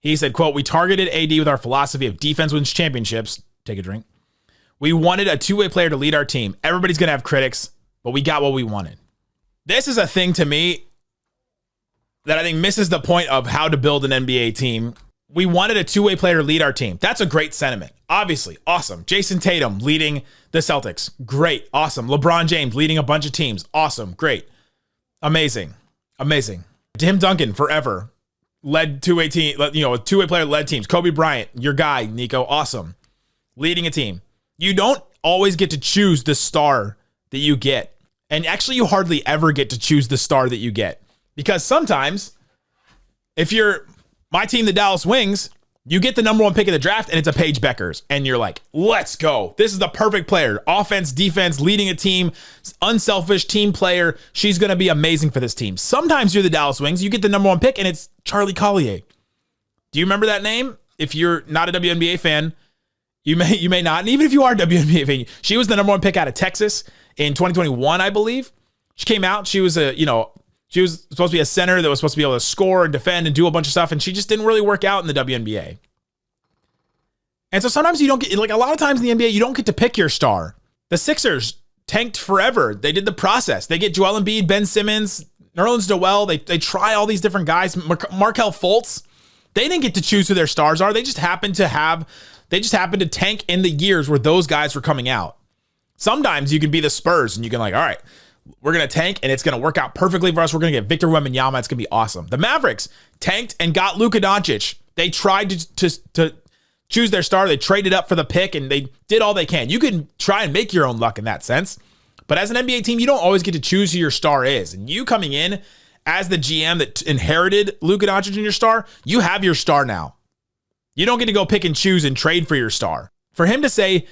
He said, quote, "We targeted AD with our philosophy of defense wins championships." Take a drink. "We wanted a two-way player to lead our team. Everybody's going to have critics, but we got what we wanted." This is a thing to me that I think misses the point of how to build an NBA team. We wanted a two-way player to lead our team. That's a great sentiment. Obviously, awesome. Jason Tatum leading the Celtics. Great. Awesome. LeBron James leading a bunch of teams. Awesome. Great. Amazing. Amazing. Tim Duncan forever led two-way team, a two-way player led teams. Kobe Bryant, your guy, Nico, awesome. Leading a team. You don't always get to choose the star that you get. And actually, you hardly ever get to choose the star that you get. Because sometimes, if you're my team, the Dallas Wings, you get the number one pick of the draft, and it's a Paige Beckers. And you're like, let's go. This is the perfect player. Offense, defense, leading a team, unselfish team player. She's going to be amazing for this team. Sometimes you're the Dallas Wings. You get the number one pick, and it's Charlie Collier. Do you remember that name? If you're not a WNBA fan, you may not. And even if you are a WNBA fan, she was the number one pick out of Texas in 2021, I believe. She came out. She was she was supposed to be a center that was supposed to be able to score and defend and do a bunch of stuff, and she just didn't really work out in the WNBA. And so sometimes you don't get, like a lot of times in the NBA, you don't get to pick your star. The Sixers tanked forever. They did the process. They get Joel Embiid, Ben Simmons, Nerlens Noel. They try all these different guys. Markelle Fultz. They didn't get to choose who their stars are. They just happened to tank in the years where those guys were coming out. Sometimes you can be the Spurs and you can like, all right, we're going to tank and it's going to work out perfectly for us. We're going to get Victor Wembanyama. It's going to be awesome. The Mavericks tanked and got Luka Doncic. They tried to choose their star. They traded up for the pick and they did all they can. You can try and make your own luck in that sense. But as an NBA team, you don't always get to choose who your star is. And you coming in as the GM that inherited Luka Doncic in your star, you have your star now. You don't get to go pick and choose and trade for your star. For him to say,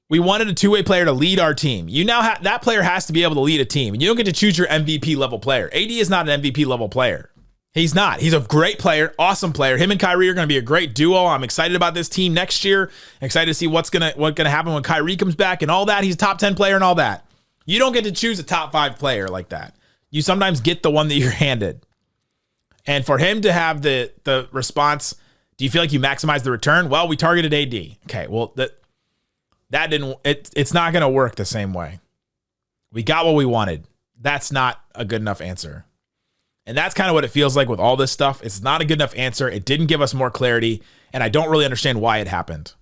we wanted a two-way player to lead our team. You now that player has to be able to lead a team, and you don't get to choose your MVP level player. AD is not an MVP level player. He's not. He's a great player, awesome player. Him and Kyrie are going to be a great duo. I'm excited about this team next year. Excited to see what's gonna happen when Kyrie comes back and all that. He's a top 10 player and all that. You don't get to choose a top 5 player like that. You sometimes get the one that you're handed. And for him to have the response, do you feel like you maximized the return? Well, we targeted AD. Okay, well that didn't. It's not going to work the same way. We got what we wanted. That's not a good enough answer. And that's kind of what it feels like with all this stuff. It's not a good enough answer. It didn't give us more clarity, and I don't really understand why it happened.